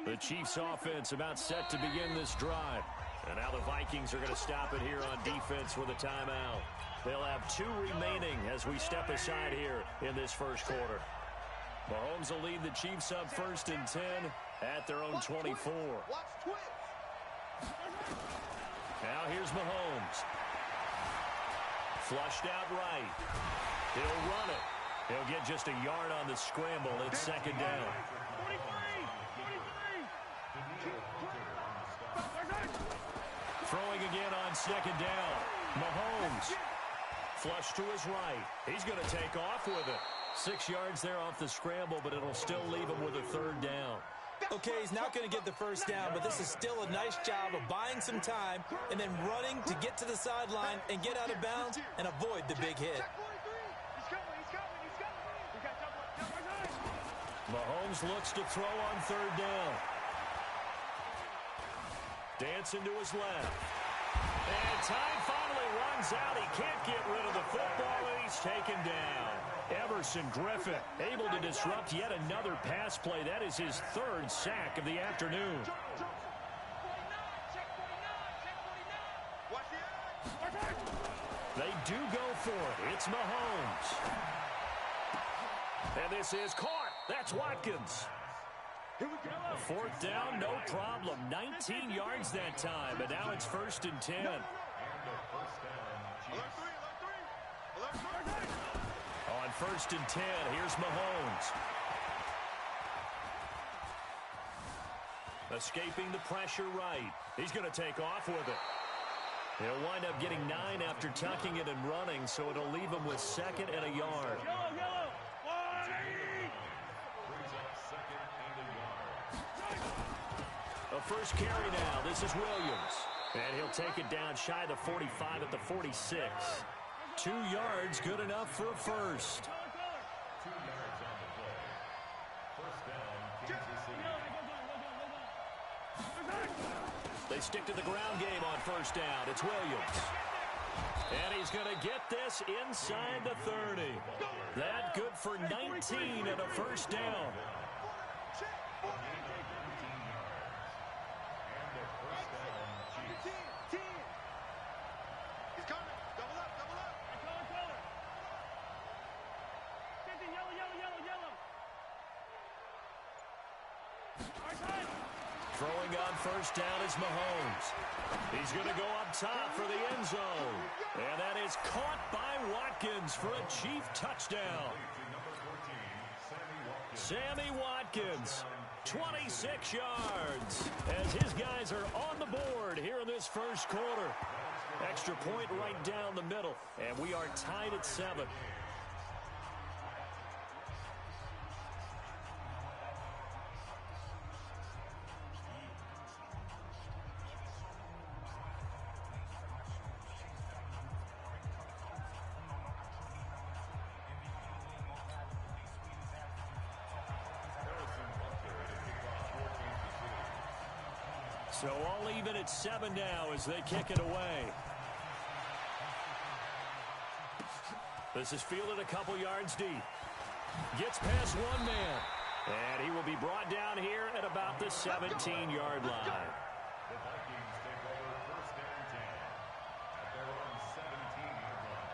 The Chiefs offense about set to begin this drive. And now the Vikings are going to stop it here on defense with a timeout. They'll have 2 remaining as we step aside here in this first quarter. Mahomes will lead the Chiefs up 1st and 10 at their own 24. Now here's Mahomes. Flushed out right. He'll run it. He'll get just a yard on the scramble. It's 2nd down. Throwing again on 2nd down. Mahomes. Flush to his right. He's going to take off with it. 6 yards there off the scramble, but it'll still leave him with a 3rd down. Okay, he's not going to get the 1st down, but this is still a nice job of buying some time and then running to get to the sideline and get out of bounds and avoid the big hit. Mahomes looks to throw on 3rd down. Dancing to his left. And time finally runs out. He can't get rid of the football, and he's taken down. Everson Griffin able to disrupt yet another pass play. That is his 3rd sack of the afternoon. They do go for it. It's Mahomes. And this is caught. That's Watkins. 4th down, no problem. 19 yards that time, but now it's 1st and 10. On 1st and 10, here's Mahomes. Escaping the pressure right. He's going to take off with it. He'll wind up getting 9 after tucking it and running, so it'll leave him with 2nd and a yard. A first carry now. This is Williams. And he'll take it down shy of the 45 at the 46. 2 yards, good enough for a first. They stick to the ground game on 1st down. It's Williams. And he's going to get this inside the 30. That good for 19 and a 1st down. Throwing on 1st down is Mahomes. He's going to go up top for the end zone. And that is caught by Watkins for a Chief touchdown. Sammy Watkins, 26 yards, as his guys are on the board here in this first quarter. Extra point right down the middle, and we are tied at 7. So all even at 7 now as they kick it away. This is fielded a couple yards deep. Gets past 1 man. And he will be brought down here at about the 17-yard line. The Vikings take over 1st and 10 at their own 17-yard line.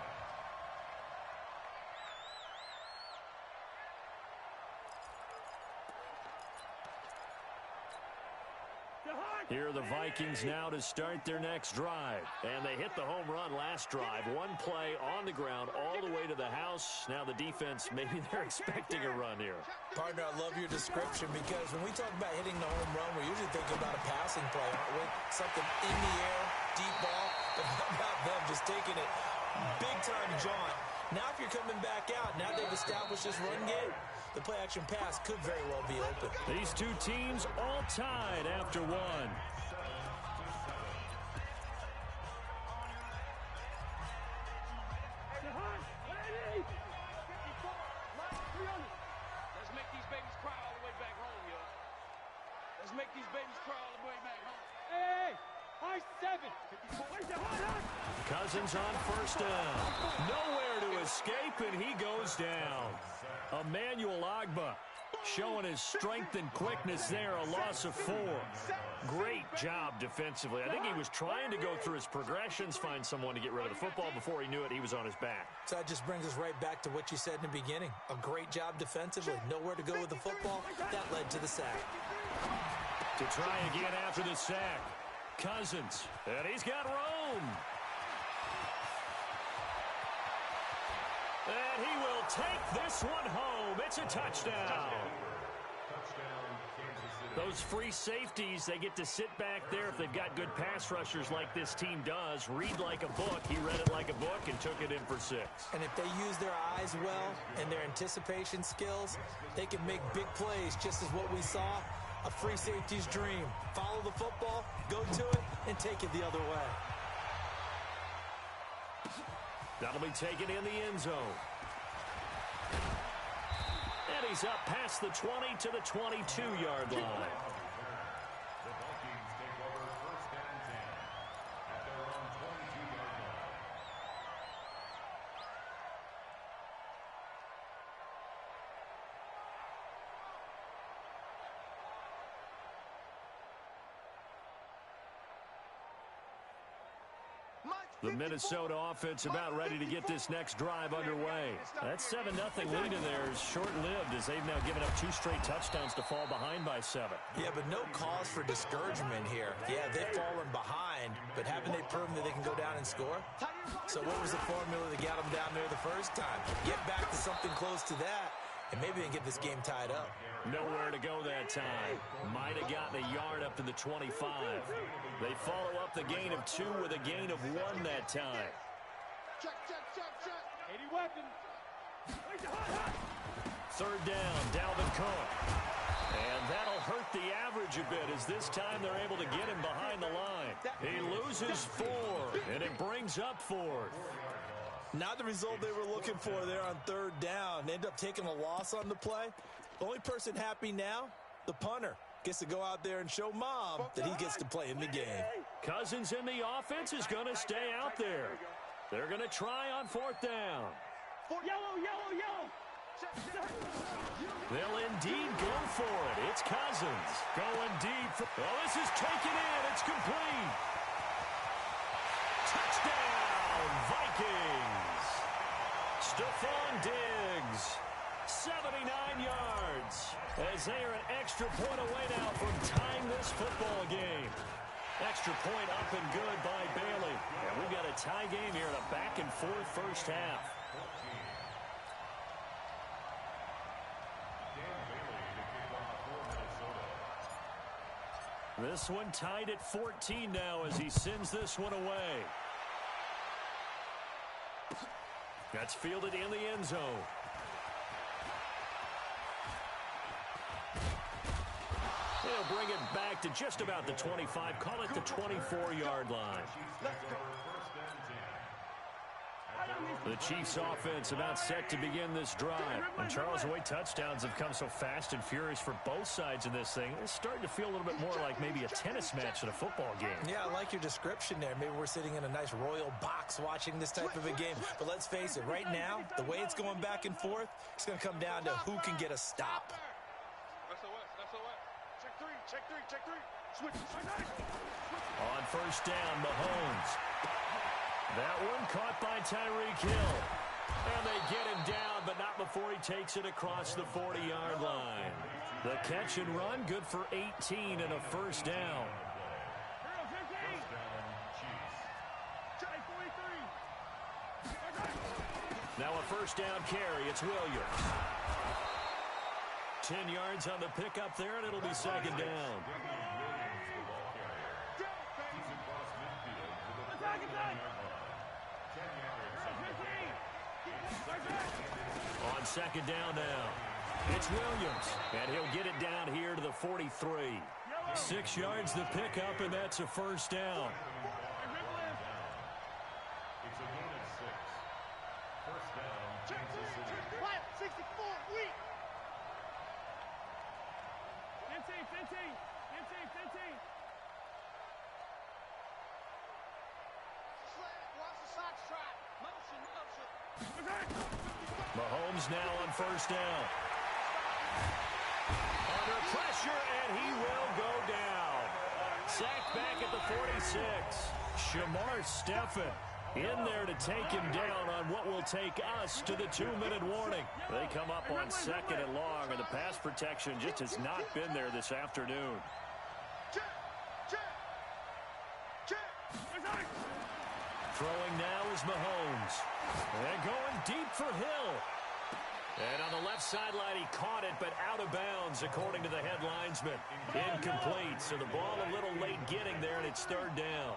Here are the Vikings now to start their next drive. And they hit the home run last drive. 1 play on the ground all the way to the house. Now the defense, maybe they're expecting a run here. Partner, I love your description because when we talk about hitting the home run, we're usually thinking about a passing play, aren't we? Something in the air, deep ball. But how about them just taking it big-time jaunt? Now if you're coming back out, now they've established this run game, the play-action pass could very well be open. These two teams all tied after 1. Let's make these babies cry all the way back home, yo. Let's make these babies cry all the way back home. Hey, high 7. Cousins on 1st down. Nowhere to escape, and he goes down. Emmanuel Agba. Showing his strength and quickness there, a loss of 4. Great job defensively. I think he was trying to go through his progressions, find someone to get rid of the football. Before he knew it, he was on his back. So that just brings us right back to what you said in the beginning. A great job defensively. Nowhere to go with the football. That led to the sack. To try again after the sack. Cousins. And he's got room. And he will take this one home. It's a touchdown. Those free safeties, they get to sit back there if they've got good pass rushers like this team does. Read like a book. He read it like a book and took it in for 6. And if they use their eyes well and their anticipation skills, they can make big plays, just as what we saw. A free safety's dream. Follow the football, go to it, and take it the other way. That'll be taken in the end zone. And he's up past the 20 to the 22-yard line. The Vikings take over 1st and 10 at their own 22-yard line. The Minnesota offense about ready to get this next drive underway. That 7-0 lead in there is short-lived as they've now given up 2 straight touchdowns to fall behind by 7. Yeah, but no cause for discouragement here. Yeah, they've fallen behind, but haven't they proven that they can go down and score? So what was the formula that got them down there the first time? Get back to something close to that, and maybe they can get this game tied up. Nowhere to go that time. Might have gotten a yard up to the 25. They follow up the gain of 2 with a gain of 1 that time. Check. 80 weapons. 3rd down, Dalvin Cook. And that'll hurt the average a bit as this time they're able to get him behind the line. He loses 4, and it brings up 4th. Not the result they were looking for there on 3rd down. They end up taking a loss on the play. The only person happy now, the punter, gets to go out there and show Mom that he gets to play in the game. Cousins in the offense is going to stay out there. They're going to try on 4th down. Yellow. They'll indeed go for it. It's Cousins going deep. Oh, this is taken in. It's complete. Touchdown, Vikings. Stephon Diggs, 79 yards, as they are an extra point away now from tying this football game. Extra point up and good by Bailey. And we've got a tie game here in a back-and-forth first half. This one tied at 14 now as he sends this one away. That's fielded in the end zone. They'll bring it back to just about the 25. Call it the 24-yard line. The Chiefs offense about set to begin this drive. And Charles, the way touchdowns have come so fast and furious for both sides in this thing, it's starting to feel a little bit more like maybe a tennis match than a football game. Yeah, I like your description there. Maybe we're sitting in a nice royal box watching this type of a game. But let's face it, right now, the way it's going back and forth, it's going to come down to who can get a stop. Check three. Switch. On 1st down, Mahomes. That one caught by Tyreek Hill. And they get him down, but not before he takes it across the 40-yard line. The catch and run, good for 18 and a 1st down. Now a 1st down carry. It's Williams. 10 yards on the pickup there, and it'll be 2nd down. On 2nd down now, it's Williams, and he'll get it down here to the 43. 6 yards the pickup, and that's a 1st down. It's a gain of 6. 1st down, Kansas City. 64, weak. 15. Mahomes now on 1st down. under pressure, and he will go down. Sacked back at the 46. Shamar Stephen in there to take him down on what will take us to the 2-minute warning. They come up on 2nd and long, and the pass protection just has not been there this afternoon. Throwing now is Mahomes. And going deep for Hill. And on the left sideline, he caught it, but out of bounds, according to the head linesman. Incomplete, so the ball a little late getting there, and it's 3rd down.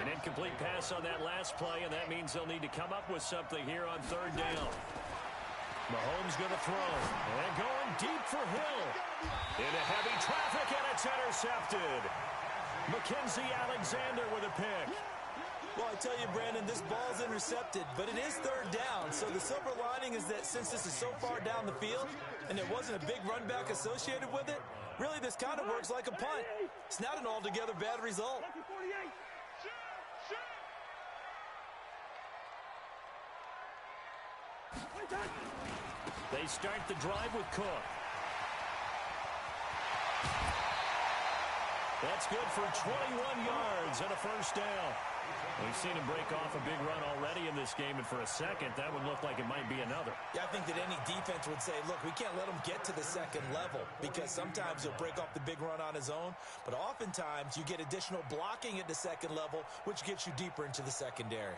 An incomplete pass on that last play, and that means they'll need to come up with something here on 3rd down. Mahomes going to throw. And going deep for Hill. Into heavy traffic, and it's intercepted. Mackenzie Alexander with a pick. Well, I tell you, Brandon, this ball's intercepted, but it is 3rd down. So the silver lining is that since this is so far down the field and there wasn't a big run back associated with it, really this kind of works like a punt. It's not an altogether bad result. They start the drive with Cook. That's good for 21 yards and a 1st down. We've seen him break off a big run already in this game, and for a second, that would look like it might be another. Yeah, I think that any defense would say, look, we can't let him get to the 2nd level, because sometimes he'll break off the big run on his own, but oftentimes you get additional blocking at the 2nd level, which gets you deeper into the secondary.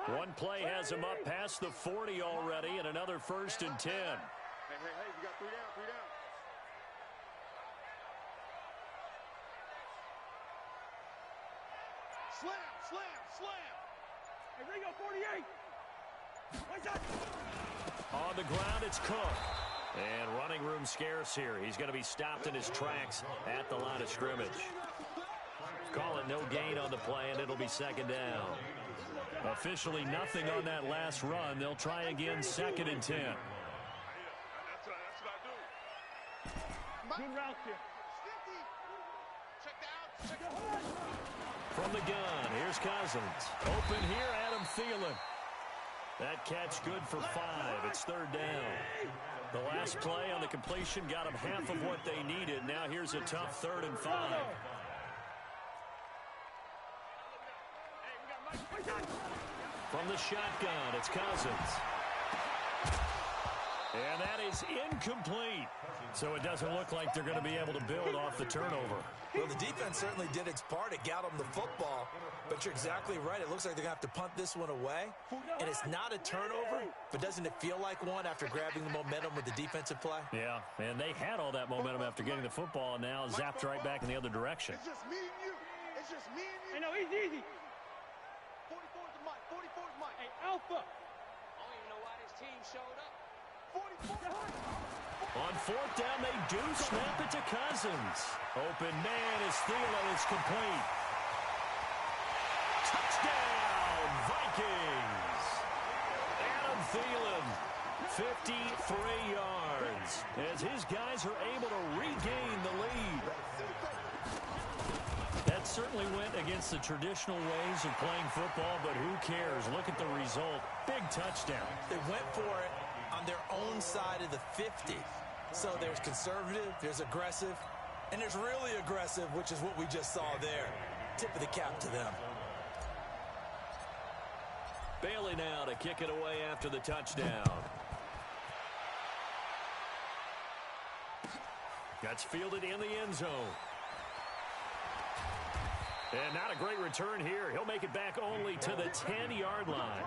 One play has him up past the 40 already, and another 1st and 10. Hey, we got 3 down, 3 down. Slam. Hey, Ringo, 48. What's that? On the ground, it's Cook. And running room scarce here. He's going to be stopped in his tracks at the line of scrimmage. Call it no gain on the play, and it'll be 2nd down. Officially nothing on that last run. They'll try again, 2nd and 10. That's what I do. Good route here. Check down. From the gun, here's Cousins. Open here, Adam Thielen. That catch good for 5. It's 3rd down. The last play on the completion got them half of what they needed. Now here's a tough 3rd and 5. From the shotgun, it's Cousins. And that is incomplete. So it doesn't look like they're going to be able to build off the turnover. Well, the defense certainly did its part. It got them the football. But you're exactly right. It looks like they're going to have to punt this one away. And it's not a turnover, but doesn't it feel like one after grabbing the momentum with the defensive play? Yeah, and they had all that momentum after getting the football, and now zapped right back in the other direction. It's just me and you. It's just me and you. Hey, no, easy. 44 is Mike. 44 is Mike. Hey, Alpha. I don't even know why this team showed up. 44. On 4th down, they do snap it to Cousins. Open man is Thielen. It's complete. Touchdown, Vikings. Adam Thielen, 53 yards, as his guys are able to regain the lead. That certainly went against the traditional ways of playing football, but who cares? Look at the result. Big touchdown. They went for it on their own side of the 50. So there's conservative, there's aggressive, and there's really aggressive, which is what we just saw there. Tip of the cap to them. Bailey now to kick it away after the touchdown. That's fielded in the end zone. And not a great return here. He'll make it back only to the 10-yard line.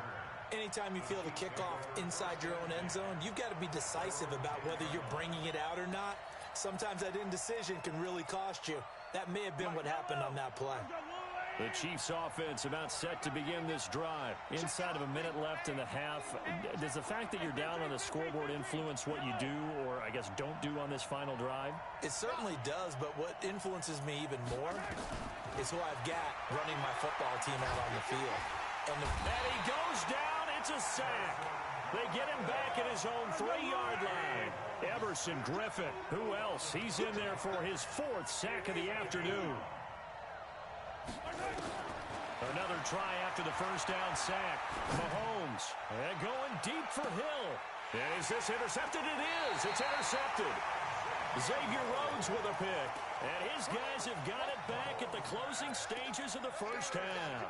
Anytime you feel the kickoff inside your own end zone, you've got to be decisive about whether you're bringing it out or not. Sometimes that indecision can really cost you. That may have been what happened on that play. The Chiefs offense about set to begin this drive. Inside of a minute left in the half. Does the fact that you're down on the scoreboard influence what you do or, I guess, don't do on this final drive? It certainly does, but what influences me even more is who I've got running my football team out on the field. And he goes down. It's a sack. They get him back at his own 3-yard line. Everson Griffin. Who else? He's in there for his 4th sack of the afternoon. Another try after the first down sack. Mahomes, and going deep for Hill. Is this intercepted? It is. It's intercepted. Xavier Rhodes with a pick. And his guys have got it back at the closing stages of the first half.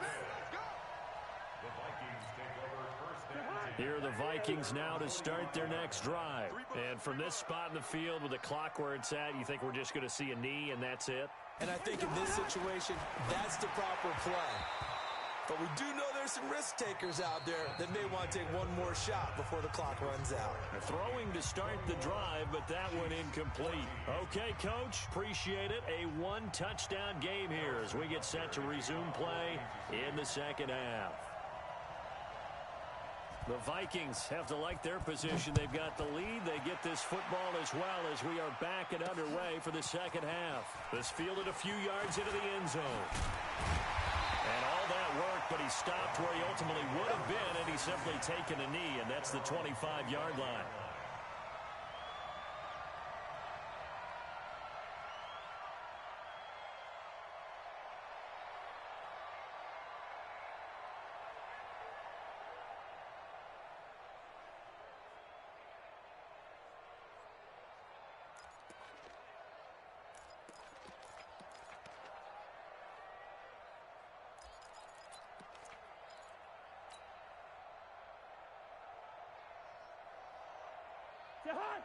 The Vikings take over first and 10. Here are the Vikings now to start their next drive. And from this spot in the field with the clock where it's at, you think we're just going to see a knee and that's it? And I think in this situation, that's the proper play. But we do know there's some risk takers out there that may want to take one more shot before the clock runs out. Throwing to start the drive, but that one incomplete. Okay, Coach, appreciate it. A one-touchdown game here as we get set to resume play in the second half. The Vikings have to like their position. They've got the lead. They get this football as well as we are back and underway for the second half. This fielded a few yards into the end zone. And all that work, but he stopped where he ultimately would have been, and he's simply taken a knee, and that's the 25-yard line.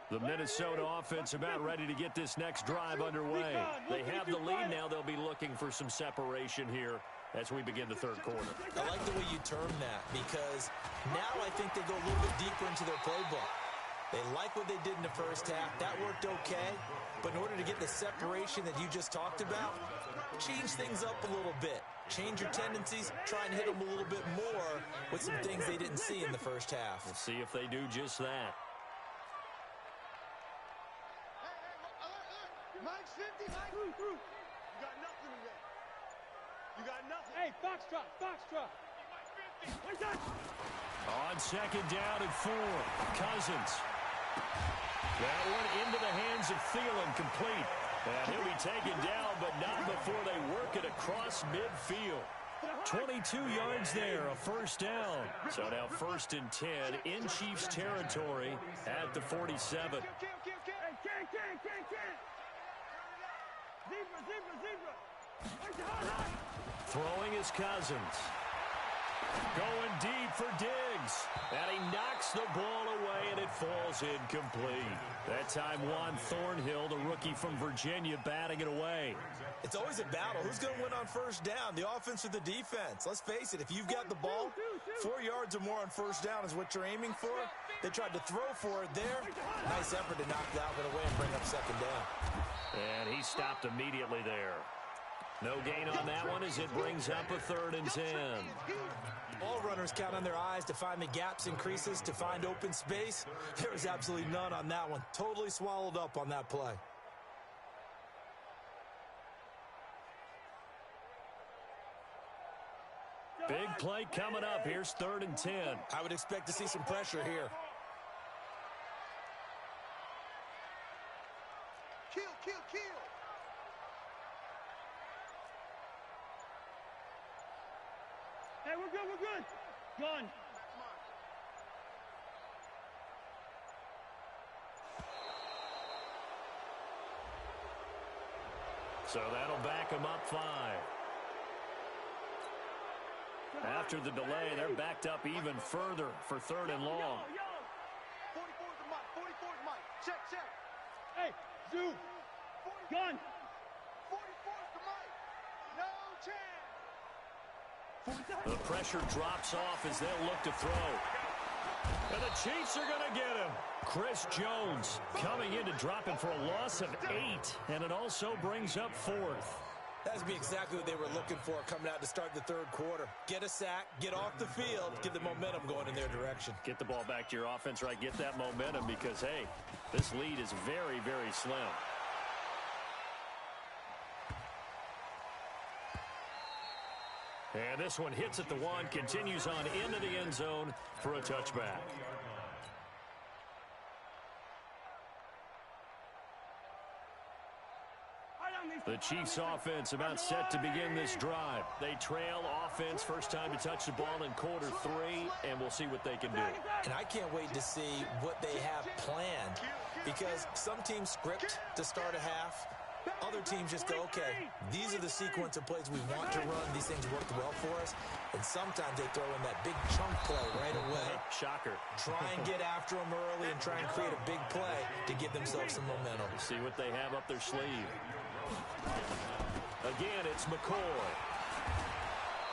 The Minnesota offense about ready to get this next drive underway. They have the lead now. They'll be looking for some separation here as we begin the third quarter. I like the way you term that because now I think they go a little bit deeper into their playbook. They like what they did in the first half. That worked okay. But in order to get the separation that you just talked about, change things up a little bit. Change your tendencies. Try and hit them a little bit more with some things they didn't see in the first half. We'll see if they do just that. Mike's 50, Mike. You got nothing today. You got nothing. Hey, Foxtrot, Foxtrot. Mike 50. On second down and 4, Cousins. That one into the hands of Thielen, complete. And he'll be taken down, but not before they work it across midfield. 22 yards there, a first down. So now first and 10 in Chiefs territory at the 47. Throwing is Cousins. Going deep for Diggs. And he knocks the ball away, and it falls incomplete. That time, Juan Thornhill, the rookie from Virginia, batting it away. It's always a battle. Who's going to win on first down, the offense or the defense? Let's face it, if you've got the ball, 4 yards or more on first down is what you're aiming for. They tried to throw for it there. Nice effort to knock that one away and bring up second down. And he stopped immediately there. No gain on that one as it brings up a 3rd and 10. All runners count on their eyes to find the gaps and creases, to find open space. There was absolutely none on that one. Totally swallowed up on that play. Big play coming up. Here's 3rd and 10. I would expect to see some pressure here. Kill. Hey, we're good. Gun. So that'll back him up 5. After the delay, they're backed up even further for 3rd and long. 44's the mic. 44's mic. Check. Hey, Zoo. Gun. 44's the mic. No chance. The pressure drops off as they'll look to throw. And the Chiefs are going to get him. Chris Jones coming in to drop him for a loss of 8. And it also brings up 4th. That's be exactly what they were looking for coming out to start the third quarter. Get a sack, get off the field, get the momentum going in their direction. Get the ball back to your offense, right? Get that momentum because, hey, this lead is very, very slim. And this one hits at the 1, continues on into the end zone for a touchback. The Chiefs offense about set to begin this drive. They trail offense, first time to touch the ball in quarter 3, and we'll see what they can do. And I can't wait to see what they have planned, because some teams script to start a half. Other teams just go, okay, these are the sequence of plays we want to run. These things worked well for us. And sometimes they throw in that big chunk play right away. Shocker. Try and get after them early and try and create a big play to give themselves some momentum. See what they have up their sleeve. Again, it's McCoy.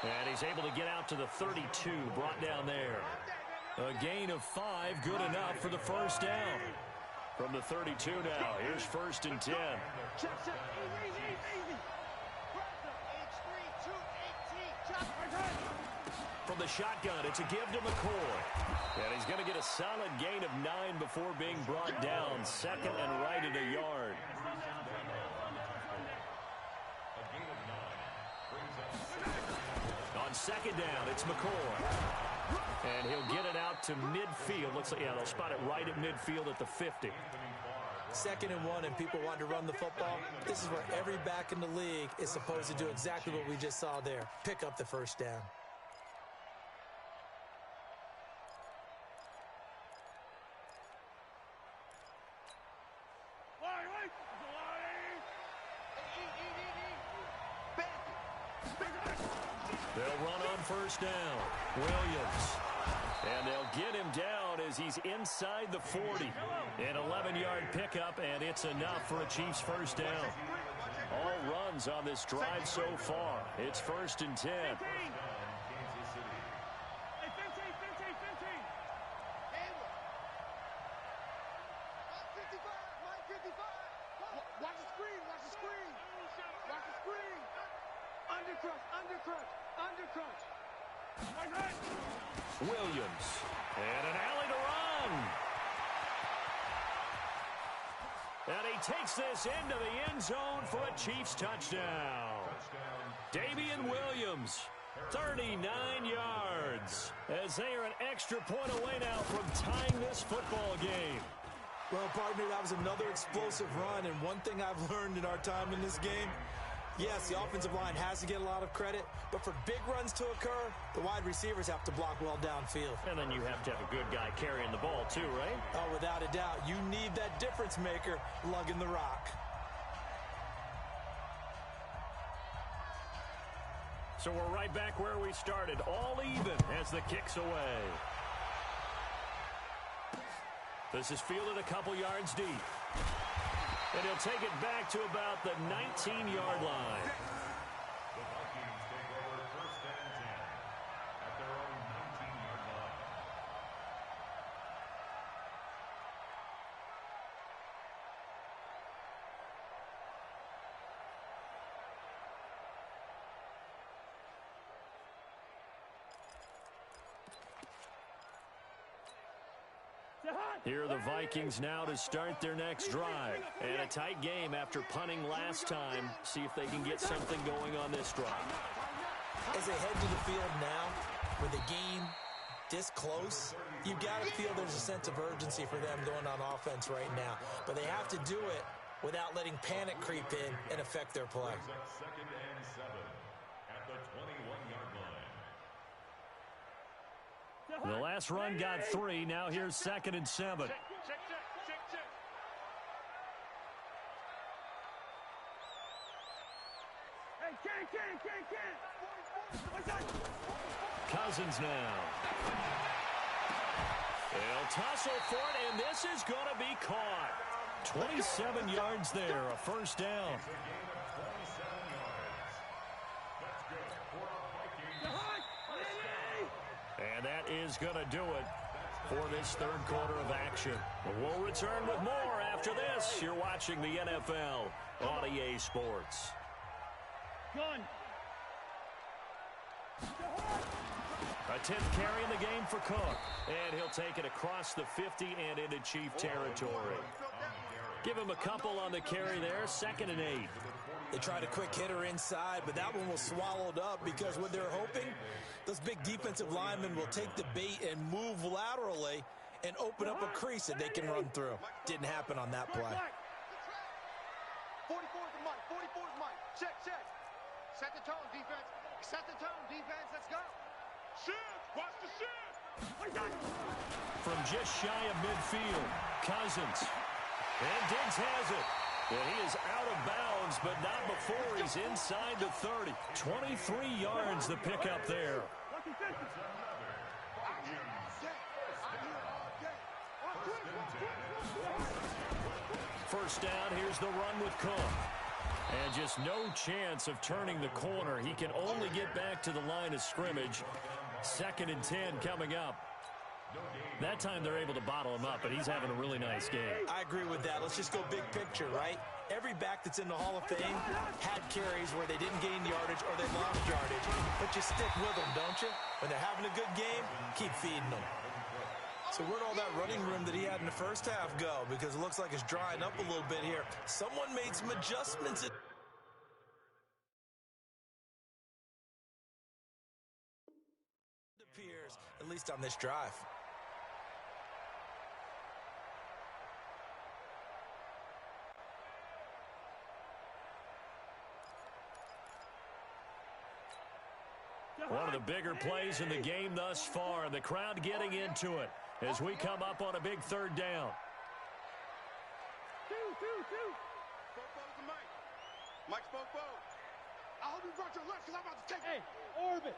And he's able to get out to the 32, brought down there. A gain of 5, good enough for the first down. From the 32 now, here's 1st and 10. Check. Easy. From the shotgun, it's a give to McCoy. And he's going to get a solid gain of 9 before being brought down. 2nd and right at a yard. On 2nd down, it's McCoy. And he'll get it out to midfield. Looks like, they'll spot it right at midfield at the 50. 2nd and 1, and people want to run the football. This is where every back in the league is supposed to do exactly what we just saw there. Pick up the first down. They'll run on 1st down. Williams. And they'll get him down as he's inside the 40. An 11-yard pickup, and it's enough for a Chiefs first down. All runs on this drive so far. It's 1st and 10. Undercrunch. Williams. And an alley to run. And he takes this into the end zone for a Chiefs touchdown. Damian Williams, 39 yards, as they are an extra point away now from tying this football game. Well, partner, that was another explosive run, and one thing I've learned in our time in this game, yes, the offensive line has to get a lot of credit, but for big runs to occur, the wide receivers have to block well downfield. And then you have to have a good guy carrying the ball too, right? Oh, without a doubt. You need that difference maker lugging the rock. So we're right back where we started, all even as the kick's away. This is fielded a couple yards deep. And he'll take it back to about the 19-yard line. The Vikings take over 1st and 10 at their own 19-yard line. Here are the Vikings now to start their next drive. And a tight game after punting last time. See if they can get something going on this drive. As they head to the field now, with the game this close, you've got to feel there's a sense of urgency for them going on offense right now. But they have to do it without letting panic creep in and affect their play. 2nd and 7 at the 21-yard line. The last run got 3. Now here's 2nd and 7. Cousins now. They'll tussle for it, and this is going to be caught. 27 yards there, a first down. And that is going to do it for this third quarter of action. We'll return with more after this. You're watching the NFL on EA Sports. Gun. A 10th carry in the game for Cook. And he'll take it across the 50 and into Chief territory. Give him a couple on the carry there. 2nd and 8. They tried a quick hitter inside, but that one was swallowed up because what they're hoping, those big defensive linemen will take the bait and move laterally and open up a crease that they can run through. Didn't happen on that play. 44 to Mike. Mike. 44 is Mike. Check, check. Set the tone, defense. Set the tone, defense. Let's go. Shift. Watch the shift. From just shy of midfield, Cousins. And Diggs has it. And he is out of bounds, but not before he's inside the 30. 23 yards the pickup there. First down, here's the run with Cook. And just no chance of turning the corner. He can only get back to the line of scrimmage. 2nd and 10 coming up. That time they're able to bottle him up, but he's having a really nice game. I agree with that. Let's just go big picture, right? Every back that's in the Hall of Fame had carries where they didn't gain yardage or they lost yardage. But you stick with them, don't you? When they're having a good game, keep feeding them. So where'd all that running room that he had in the first half go? Because it looks like it's drying up a little bit here. Someone made some adjustments. It appears, at least on this drive. One of the bigger plays in the game thus far, and the crowd getting into it as we come up on a big 3rd down. Fofo's to Mike. Mike's Fofo. I hope you brought your lunch because I'm about to take it. Hey, orbit.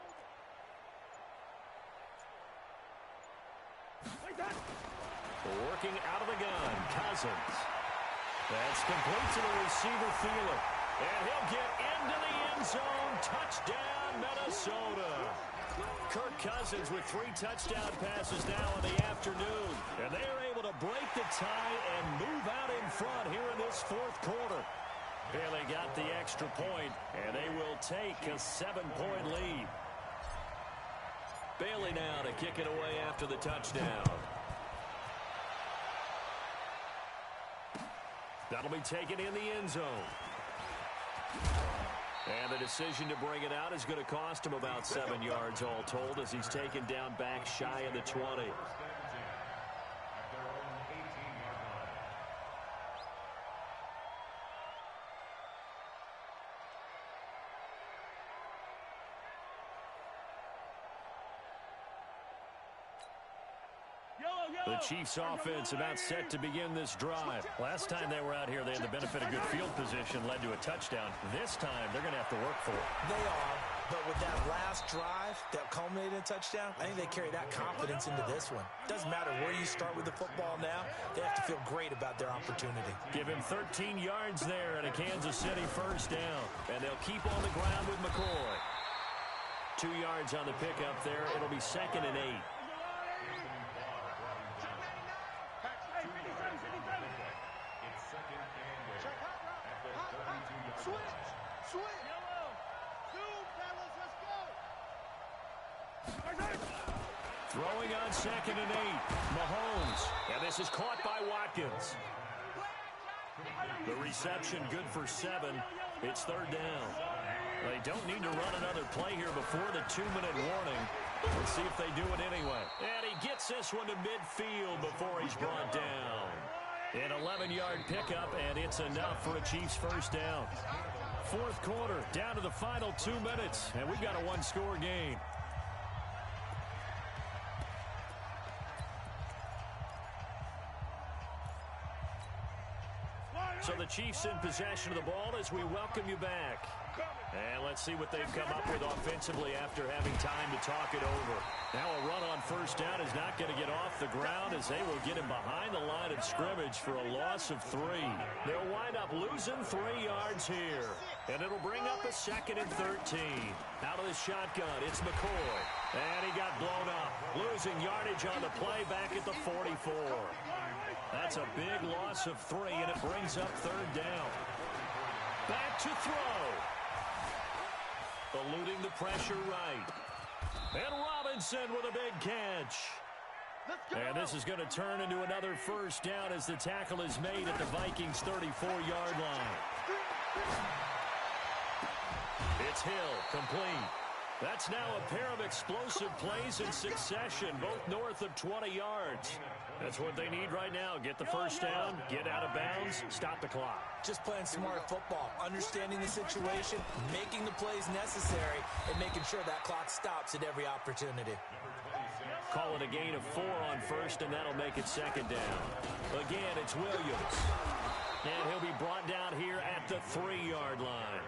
Working out of the gun, Cousins. That's complete to the receiver, Thielen. And he'll get into the end zone. Touchdown, Minnesota. Kirk Cousins with 3 touchdown passes now in the afternoon. And they are able to break the tie and move out in front here in this 4th quarter. Bailey got the extra point, and they will take a 7-point lead. Bailey now to kick it away after the touchdown. That'll be taken in the end zone. And the decision to bring it out is going to cost him about 7 yards all told as he's taken down back shy of the 20. The Chiefs offense about set to begin this drive. Last time they were out here, they had the benefit of good field position, led to a touchdown. This time, they're going to have to work for it. They are, but with that last drive that culminated in a touchdown, I think they carry that confidence into this one. Doesn't matter where you start with the football now, they have to feel great about their opportunity. Give him 13 yards there and a Kansas City first down. And they'll keep on the ground with McCoy. 2 yards on the pickup there. It'll be 2nd and 8. Throwing on 2nd and 8. Mahomes. And this is caught by Watkins. The reception good for 7. It's 3rd down. They don't need to run another play here before the 2-minute warning. Let's see if they do it anyway. And he gets this one to midfield before he's brought down. An 11-yard pickup, and it's enough for a Chiefs first down. 4th quarter, down to the final 2 minutes, and we've got a 1-score game. So the Chiefs in possession of the ball as we welcome you back. And let's see what they've come up with offensively after having time to talk it over. Now a run on first down is not going to get off the ground as they will get him behind the line of scrimmage for a loss of 3. They'll wind up losing 3 yards here. And it'll bring up a 2nd and 13. Out of the shotgun, it's McCoy. And he got blown up. Losing yardage on the play back at the 44. That's a big loss of 3, and it brings up 3rd down. Back to throw. Eluding the pressure right. And Robinson with a big catch. And this is going to turn into another first down as the tackle is made at the Vikings' 34-yard line. It's Hill, complete. That's now a pair of explosive plays in succession, both north of 20 yards. That's what they need right now. Get the first down, get out of bounds, stop the clock. Just playing smart football, understanding the situation, making the plays necessary, and making sure that clock stops at every opportunity. Call it a gain of 4 on first, and that'll make it second down. Again, it's Williams. And he'll be brought down here at the 3-yard line.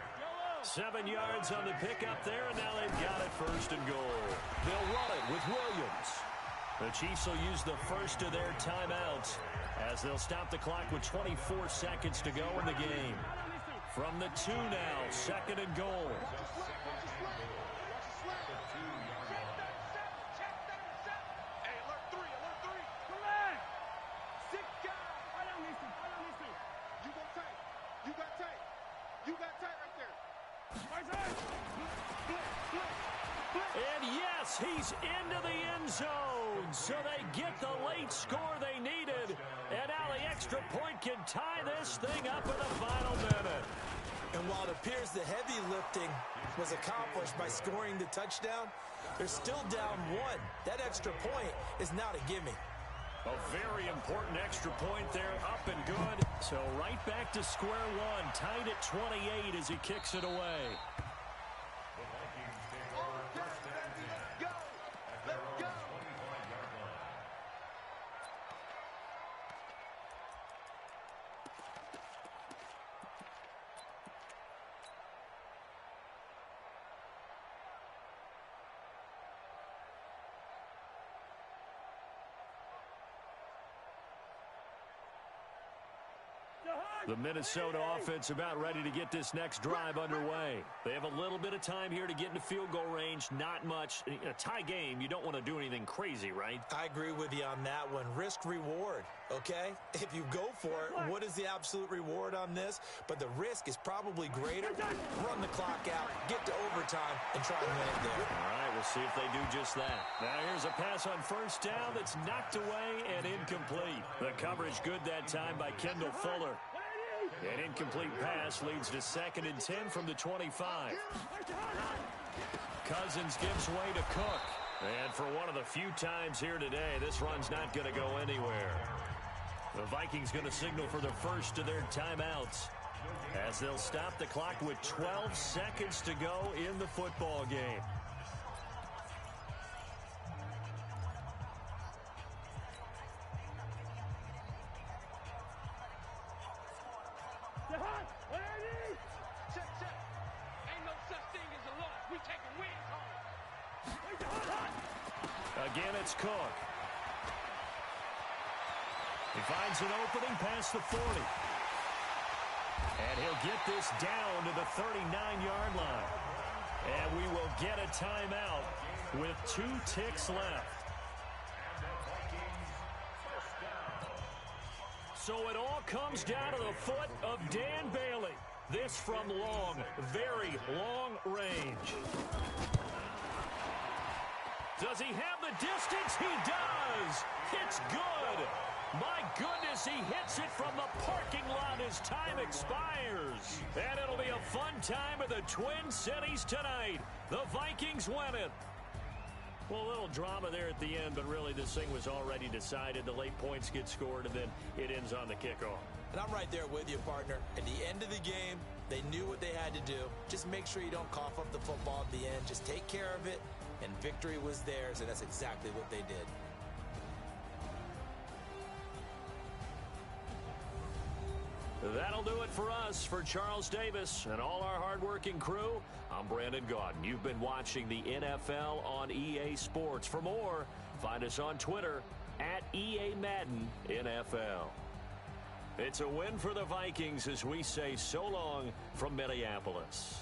7 yards on the pickup there, and now they've got it first and goal. They'll run it with Williams. The Chiefs will use the first of their timeouts as they'll stop the clock with 24 seconds to go in the game. From the 2 now, second and goal. And yes, he's into the end zone. So they get the late score they needed. And now the extra point can tie this thing up in the final minute. And while it appears the heavy lifting was accomplished by scoring the touchdown, they're still down 1. That extra point is now a gimme. A very important extra point there, up and good. So right back to square one, tied at 28 as he kicks it away. The Minnesota offense about ready to get this next drive underway. They have a little bit of time here to get into field goal range. Not much. In a tie game, you don't want to do anything crazy, right? I agree with you on that one. Risk reward, okay? If you go for it, what is the absolute reward on this? But the risk is probably greater. Run the clock out, get to overtime, and try and win it there. All right, we'll see if they do just that. Now here's a pass on first down that's knocked away and incomplete. The coverage good that time by Kendall Fuller. An incomplete pass leads to 2nd and 10 from the 25. Cousins gives way to Cook. And for one of the few times here today, this run's not going to go anywhere. The Vikings going to signal for the first of their timeouts as they'll stop the clock with 12 seconds to go in the football game. Again, it's Cook. He finds an opening past the 40. And he'll get this down to the 39-yard line. And we will get a timeout with 2 ticks left. So it all comes down to the foot of Dan Bailey. This from long, very long range. Does he have the distance? He does. It's good. My goodness, he hits it from the parking lot as time expires. And it'll be a fun time at the Twin Cities tonight. The Vikings win it. Well, a little drama there at the end, but really this thing was already decided. The late points get scored, and then it ends on the kickoff. And I'm right there with you, partner. At the end of the game, they knew what they had to do. Just make sure you don't cough up the football at the end. Just take care of it, and victory was theirs, and that's exactly what they did. That'll do it for us. For Charles Davis and all our hardworking crew, I'm Brandon Gaudin. You've been watching the NFL on EA Sports. For more, find us on Twitter at EA Madden NFL. It's a win for the Vikings as we say so long from Minneapolis.